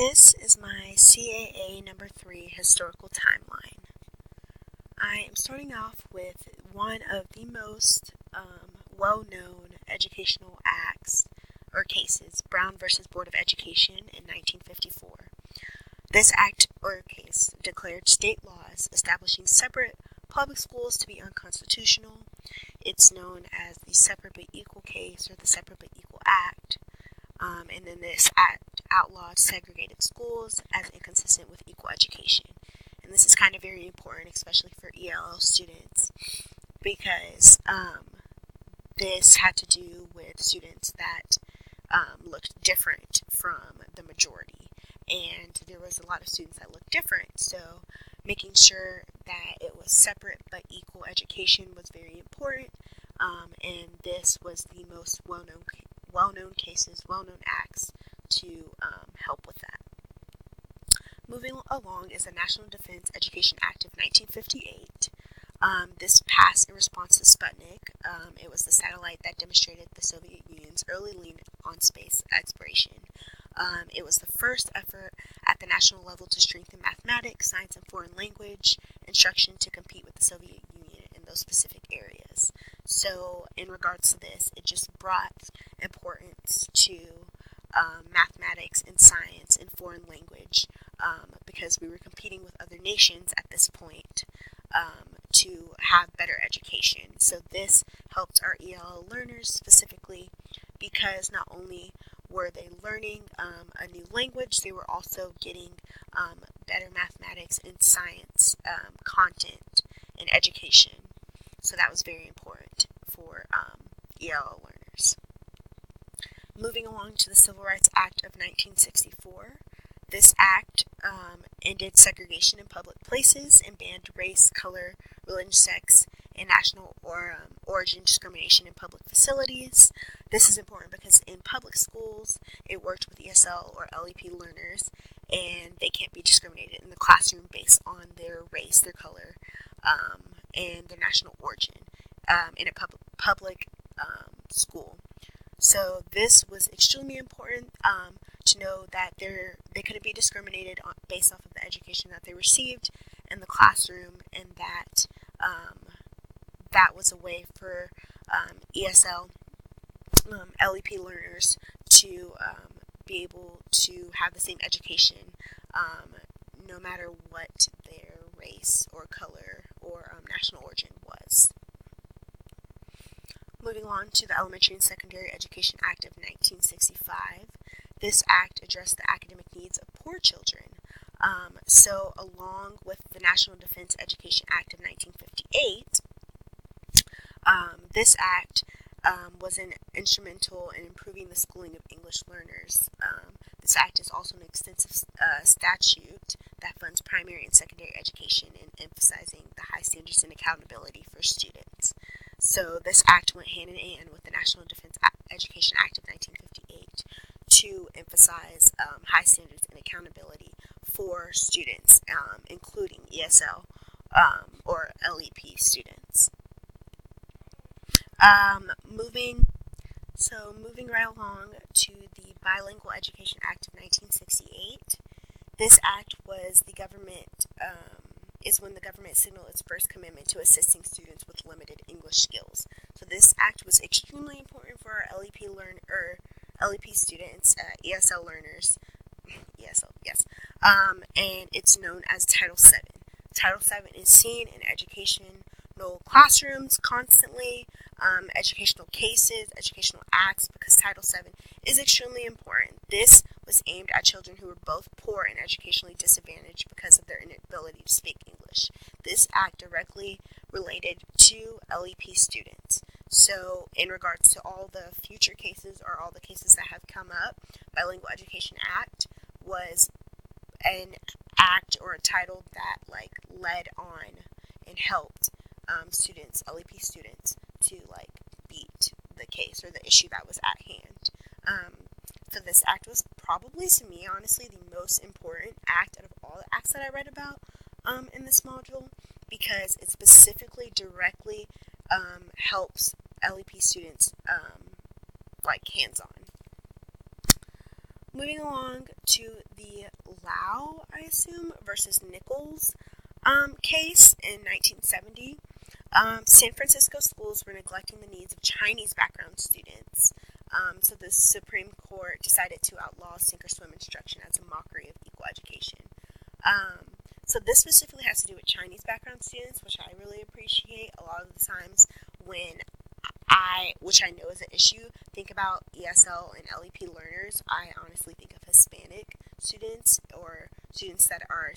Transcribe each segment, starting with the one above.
This is my CAA number 3 historical timeline. I am starting off with one of the most well-known educational acts or cases, Brown versus Board of Education in 1954. This act or case declared state laws establishing separate public schools to be unconstitutional. It's known as the Separate but Equal case or the Separate but Equal Act. And then this act outlawed segregated schools as inconsistent with equal education. And this is kind of very important, especially for ELL students, because this had to do with students that looked different from the majority. And there was a lot of students that looked different, so making sure that it was separate but equal education was very important. And this was the most well-known acts to help with that. Moving along is the National Defense Education Act of 1958. This passed in response to Sputnik. It was the satellite that demonstrated the Soviet Union's early lead on space exploration. It was the first effort at the national level to strengthen mathematics, science, and foreign language instruction to compete with the Soviet Union in those specific areas. So in regards to this, it just brought importance to mathematics and science and foreign language because we were competing with other nations at this point to have better education. So this helped our ELL learners specifically because not only were they learning a new language, they were also getting better mathematics and science content and education. So that was very important for ELL learners. Moving along to the Civil Rights Act of 1964. This act ended segregation in public places and banned race, color, religion, sex, and national origin discrimination in public facilities. This is important because in public schools, it worked with ESL or LEP learners, and they can't be discriminated in the classroom based on their race, their color, and their national origin in a public school. So this was extremely important to know that they couldn't be discriminated based off of the education that they received in the classroom, and that that was a way for ESL LEP learners to be able to have the same education no matter what their race or color or national origin was. Moving on to the Elementary and Secondary Education Act of 1965. This act addressed the academic needs of poor children. So along with the National Defense Education Act of 1958, this act was instrumental in improving the schooling of English learners. This act is also an extensive statute that funds primary and secondary education and emphasizing the high standards and accountability for students. So this act went hand in hand with the National Defense Education Act of 1958 to emphasize high standards and accountability for students, including ESL or LEP students. Moving right along to the Bilingual Education Act of 1968. This act was is when the government signaled its first commitment to assisting students with limited English skills. So this act was extremely important for our LEP students, ESL learners, ESL, yes, and it's known as Title VII. Title VII is seen in educational classrooms constantly, educational cases, educational acts, because Title VII is extremely important. This was aimed at children who were both poor and educationally disadvantaged because of their inability to speak English. This act directly related to LEP students. So in regards to all the future cases or all the cases that have come up, Bilingual Education Act was an act or a title that led on and helped students, LEP students, to beat the case or the issue that was at hand. So this act was probably, to me, honestly, the most important act out of all the acts that I read about in this module, because it specifically directly helps LEP students hands-on. Moving along to the Lau, I assume, versus Nichols case in 1970. San Francisco schools were neglecting the needs of Chinese background students. So the Supreme Court decided to outlaw sink or swim instruction as a mockery of equal education. So this specifically has to do with Chinese background students, which I really appreciate. A lot of the times when which I know is an issue, think about ESL and LEP learners, I honestly think of Hispanic students or students that are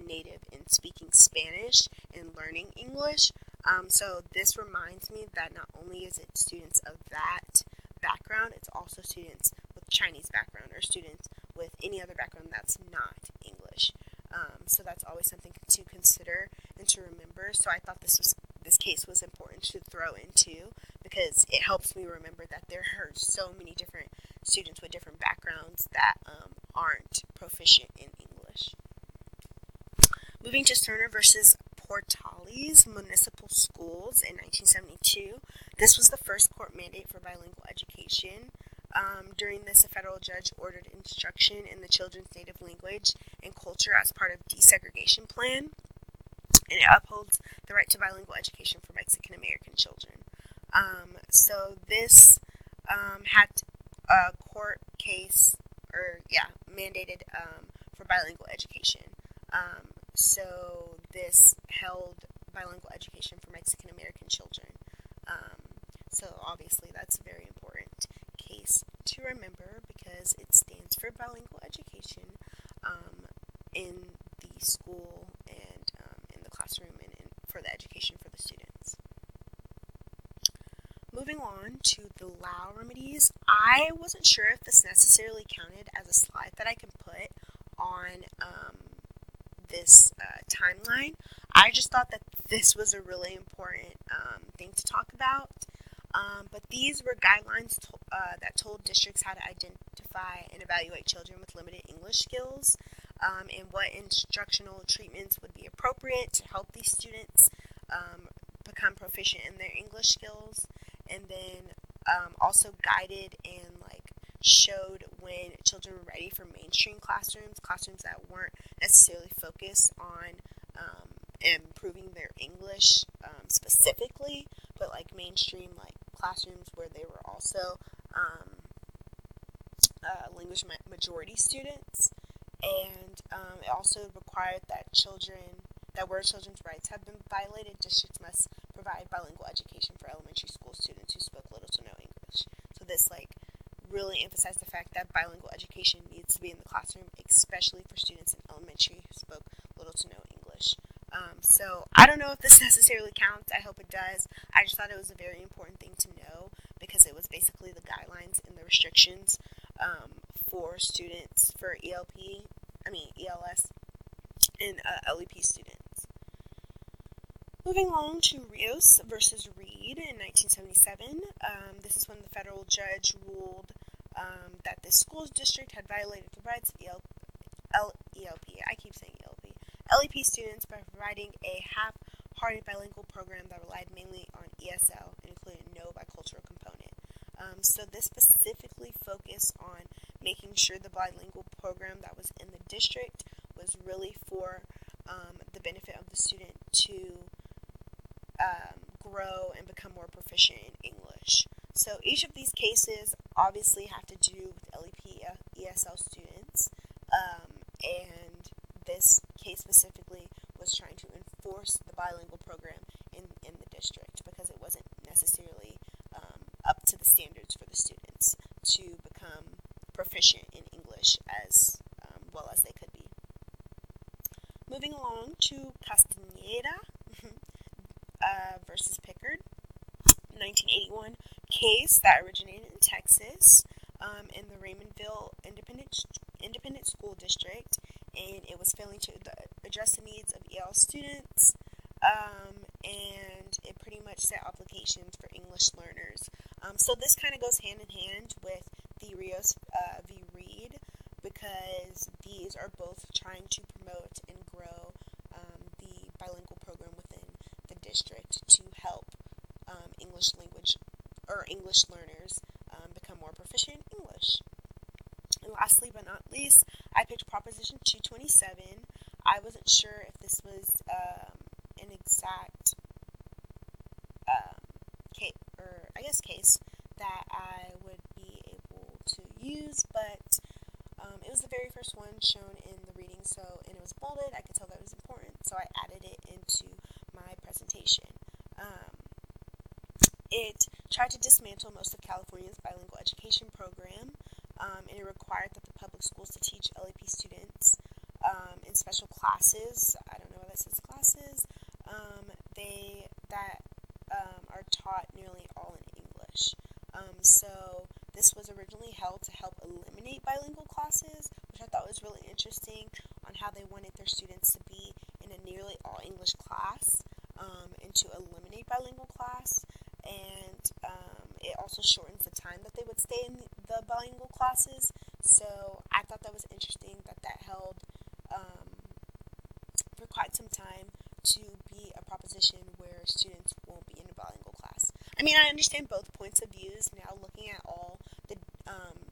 native in speaking Spanish and learning English. So this reminds me that not only is it students of that background, it's also students with Chinese background or students with any other background that's not English. So that's always something to consider and to remember. So I thought this case was important to throw into because it helps me remember that there are so many different students with different backgrounds that aren't proficient in English. Moving to Cerner versus Portales Municipal Schools in 1972. This was the first court mandate for bilingual education. During this, a federal judge ordered instruction in the children's native language and culture as part of desegregation plan, and it upholds the right to bilingual education for Mexican American children. So this had a court case, mandated for bilingual education. So this held bilingual education for Mexican American children. So obviously that's a very important case to remember because it stands for bilingual education in the school and in the classroom and for the education for the students. Moving on to the Lau remedies, I wasn't sure if this necessarily counted as a slide that I can put on this timeline. I just thought that this was a really important thing to talk about. But these were guidelines that told districts how to identify and evaluate children with limited English skills and what instructional treatments would be appropriate to help these students become proficient in their English skills, and then also guided and showed when children were ready for mainstream classrooms that weren't necessarily focused on improving their English specifically, but mainstream classrooms where they were also language majority students, and it also required that where children's rights have been violated, districts must provide bilingual education for elementary school students who spoke little to no English. So this really emphasized the fact that bilingual education needs to be in the classroom, especially for students in elementary who spoke little to no English. So I don't know if this necessarily counts. I hope it does. I just thought it was a very important thing to know because it was basically the guidelines and the restrictions for students for ELS, and LEP students. Moving along to Rios versus Reed in 1977. This is when the federal judge ruled that the school district had violated the rights of LEP students by providing a half-hearted bilingual program that relied mainly on ESL and included no bicultural component. So this specifically focused on making sure the bilingual program that was in the district was really for the benefit of the student to grow and become more proficient in English. So each of these cases obviously have to do with LEP ESL students, and this case specifically was trying to enforce the bilingual program in the district because it wasn't necessarily up to the standards for the students to become proficient in English as well as they could be. Moving along to Castañeda versus Pickard, 1981 case that originated in Texas in the Raymondville Independent School District, and it was failing to address the needs of EL students, and it pretty much set obligations for English learners. So this kind of goes hand in hand with the Rios v. Reed because these are both trying to promote and grow the bilingual program within the district to help English learners become more proficient in English. And lastly but not least, I picked Proposition 227. I wasn't sure if this was an exact case that I would be able to use, but it was the very first one shown in the reading, and it was bolded. I could tell that it was important, so I added it into my presentation. It tried to dismantle most of California's bilingual education program, and it required that the public schools to teach LAP students in special classes. I don't know why that says classes. That are taught nearly all in English. So this was originally held to help eliminate bilingual classes, which I thought was really interesting on how they wanted their students to be in a nearly all English class, and to eliminate bilingual class. And it also shortens the time that they would stay in the bilingual classes. So I thought that was interesting that held for quite some time to be a proposition where students won't be in a bilingual class. I mean, I understand both points of views now, looking at all the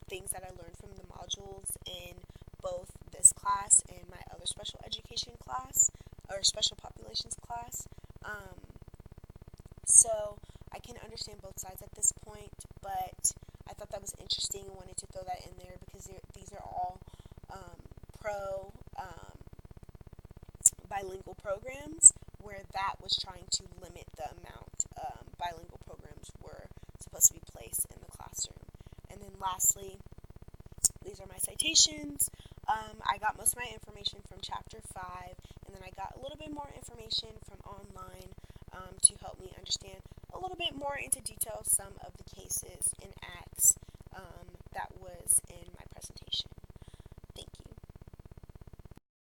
things that I learned from the modules in both this class and my other special education class, or special populations class. So I can understand both sides at this point, but I thought that was interesting and wanted to throw that in there because these are all pro bilingual programs, where that was trying to limit the amount bilingual programs were supposed to be placed in the classroom. And then lastly, these are my citations. I got most of my information from Chapter 5, and then I got a little bit more information from online to help me understand a little bit more into detail some of the cases in Acts that was in my presentation.